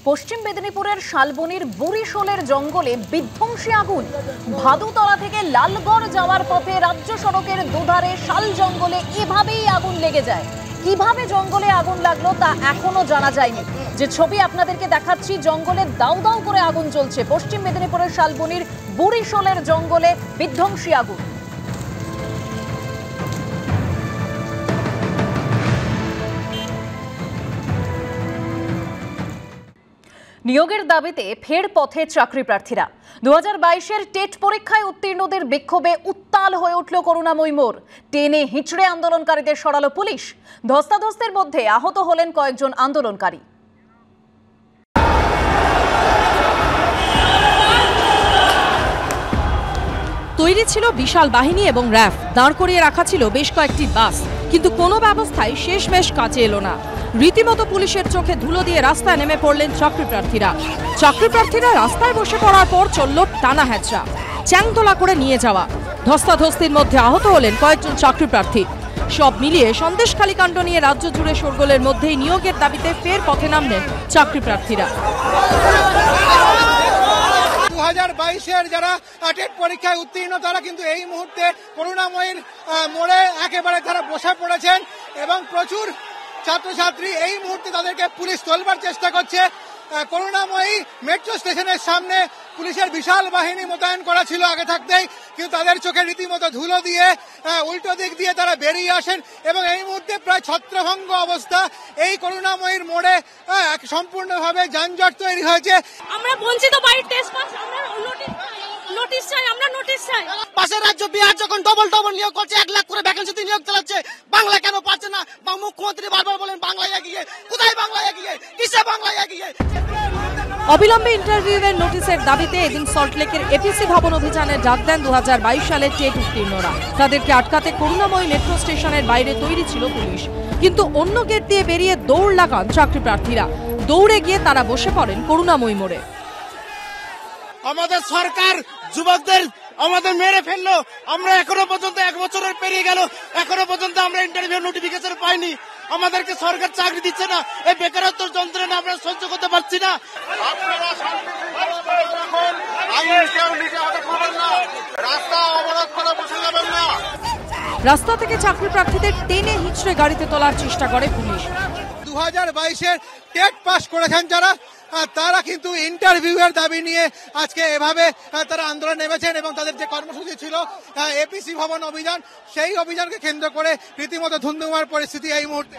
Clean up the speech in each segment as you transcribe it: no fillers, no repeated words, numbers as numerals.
পশ্চিম মেদিনীপুরের শালবনির বুড়িশোলের জঙ্গলে বিধ্বংসী আগুন। ভাদুতলা থেকে লালগড় যাওয়ার পথে রাজ্য সড়কের দুধারে শাল জঙ্গলে এভাবেই আগুন লেগে যায়। কিভাবে জঙ্গলে আগুন লাগলো তা এখনো জানা যায়নি। যে ছবি আপনাদেরকে দেখাচ্ছি, জঙ্গলে দাউ দাউ করে আগুন জ্বলছে। পশ্চিম মেদিনীপুরের শালবনির বুড়িশোলের জঙ্গলে বিধ্বংসী আগুন। নিয়োগের দাবিতে ফের পথে চাকরি প্রার্থীরা। 2022-এর টেট পরীক্ষায় উত্তীর্ণদের বিক্ষোভে উত্তাল হয়ে উঠল করুণাময়ী মোড়। টেনে হিঁচড়ে আন্দোলনকারীদের সরালো পুলিশ। ধস্তাধস্তির মধ্যে আহত হলেন কয়েকজন আন্দোলনকারী। তৈরি ছিল বিশাল বাহিনী এবং র্যাফ, দাঁড় করিয়ে রাখা ছিল বেশ কয়েকটি বাস, কিন্তু কোনো ব্যবস্থায় শেষমেশ কাজে এলো না। রীতিমতো পুলিশের চোখে ধুলো দিয়ে রাস্তায় নেমে পড়লেন চাকরি প্রার্থীরা। রাস্তায় বসে পড়ার পর চলল টানা হ্যাচড়া, চ্যাংদোলা করে নিয়ে যাওয়া। ধস্তাধস্তির মধ্যে আহত হলেন কয়েকজন চাকরি প্রার্থী। সব মিলিয়ে সন্দেশখালী কাণ্ড নিয়ে রাজ্য জুড়ে শোরগোলের মধ্যেই নিয়োগের দাবিতে ফের পথে নামলেন চাকরি প্রার্থীরা। 2022-এর যারা টেট পরীক্ষায় উত্তীর্ণ তারা কিন্তু এই মুহূর্তে করুণাময়ীর মোড়ে একেবারে তারা বসে পড়েছেন এবং প্রচুর ছাত্রছাত্রী এই মুহূর্তে তাদেরকে পুলিশ তোলবার চেষ্টা করছে। করুণাময়ী মেট্রো স্টেশনের সামনে পুলিশের বিশাল বাহিনী মোতায়েন করা ছিল আগে থাকতেই, কিন্তু তাদের চোখে রীতিমতো ধুলো দিয়ে উল্টো দিক দিয়ে তারা বেরিয়ে আসেন এবং এই মুহূর্তে প্রায় ছত্রভঙ্গ অবস্থা। এই করুণাময়ীর মোড়ে সম্পূর্ণভাবে যানজট তৈরি হয়েছে। আমরা বঞ্চিত বাড়ির টেস্ট পাস, আমরা নোটিশ চাই, আমরা নোটিশ চাই। পাশের রাজ্য বিহার যখন ডবল নিয়োগ করছে, 1 লাখ করে ভ্যাকেন্সিতে নিয়োগ চালাচ্ছে, বাংলা কেন পাচ্ছে না? মুখ্যমন্ত্রী বারবার বলেন বাংলায় এগিয়ে। কোথায় বাংলায় এগিয়ে? কিসে বাংলায় এগিয়ে? অবিলম্বে ইন্টারভিউয়ের নোটিশের দাবিতে এদিন সল্টলেকের এপিসি ভবন অভিযানে ডাক দেন 2022 সালের টেট উত্তীর্ণরা। তাদেরকে আটকাতে করুণাময়ী মেট্রো স্টেশনের বাইরে তৈরি ছিল পুলিশ, কিন্তু অন্য গেট দিয়ে বেরিয়ে দৌড় লাগান চাকরি প্রার্থীরা। দৌড়ে গিয়ে তারা বসে পড়েন করুণাময়ী মোড়ে। আমাদের সরকার যুবকদের আমাদের মেরে ফেললো। আমরা এখনো পর্যন্ত 1 বছরের পেরিয়ে গেল, এখনো পর্যন্ত আমরা ইন্টারভিউ নোটিফিকেশন পাইনি। আমাদেরকে সরকার চাকরি দিচ্ছে না। এই বেকারত্ব যন্ত্রণা আমরা সহ্য করতে পারছি না। রাস্তা থেকে চাকরি প্রার্থীদের টেনে হিঁচড়ে গাড়িতে তোলার চেষ্টা করে পুলিশ। 2022-এর টেট পাস করেছেন যারা, তারা কিন্তু ইন্টারভিউয়ের দাবি নিয়ে আজকে এভাবে তারা আন্দোলন নেমেছেন এবং তাদের যে কর্মসূচি ছিল এপিসি ভবন অভিযান, সেই অভিযানকে কেন্দ্র করে রীতিমতো ধুন্ধুমার পরিস্থিতি এই মুহূর্তে।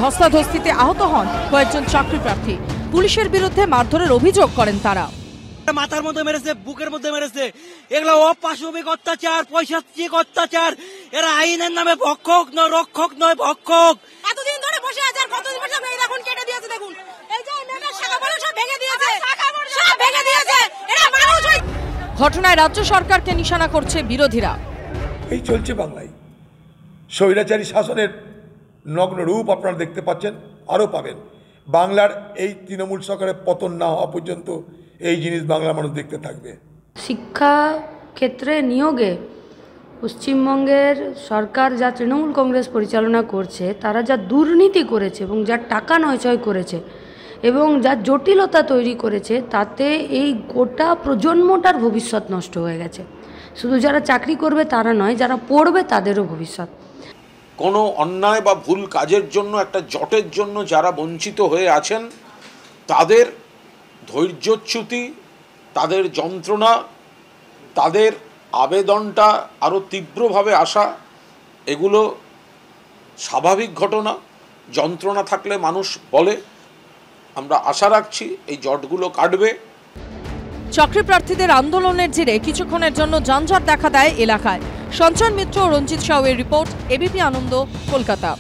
ধস্তাধস্তিতে আহত হন কয়েকজন চাকরি প্রার্থী। পুলিশের বিরুদ্ধে মারধরের অভিযোগ করেন তারা। মাথার মধ্যে মেরেছে, বুকের মধ্যে মেরেছে। এগুলো অপাশবিক অত্যাচার, পৈশাচিক অত্যাচার। এরা আইনের নামে ভক্ষক নয়, রক্ষক নয়, ভক্ষক। এতদিন ধরে বসে আছে, আর কতদিন বসে আমরা এখন কেটে দিয়েছে। দেখুন এই যে মেয়েটার শাখাগুলো সব ভেঙে দিয়েছে, সব ভেঙে দিয়েছে। এরা মানুষ। ঘটনায় রাজ্য সরকারকে নিশানা করছে বিরোধীরা। এই চলছে বাংলায় স্বৈরাচারী শাসনের নগ্ন রূপ আপনারা দেখতে পাচ্ছেন, আরও পাবেন। বাংলার এই তৃণমূল সরকারের পতন না হওয়া পর্যন্ত এই জিনিস বাংলার মানুষ দেখতে থাকবে। শিক্ষা ক্ষেত্রে নিয়োগে পশ্চিমবঙ্গের সরকার যা তৃণমূল কংগ্রেস পরিচালনা করছে, তারা যা দুর্নীতি করেছে এবং যা টাকা নয়ছয় করেছে এবং যা জটিলতা তৈরি করেছে, তাতে এই গোটা প্রজন্মটার ভবিষ্যৎ নষ্ট হয়ে গেছে। শুধু যারা চাকরি করবে তারা নয়, যারা পড়বে তাদেরও ভবিষ্যৎ। কোনো অন্যায় বা ভুল কাজের জন্য, একটা জটের জন্য যারা বঞ্চিত হয়ে আছেন, তাদের ধৈর্যচ্যুতি, তাদের যন্ত্রণা, তাদের আবেদনটা আরও তীব্রভাবে আসা, এগুলো স্বাভাবিক ঘটনা। যন্ত্রণা থাকলে মানুষ বলে। আমরা আশা রাখছি এই জটগুলো কাটবে। চাকরি প্রার্থীদের আন্দোলনের জেরে কিছুক্ষণের জন্য যানজট দেখা দেয় এলাকায়। সঞ্চয়ন মিত্র ও রঞ্জিত সাউয়ের রিপোর্ট, এবিপি আনন্দ, কলকাতা।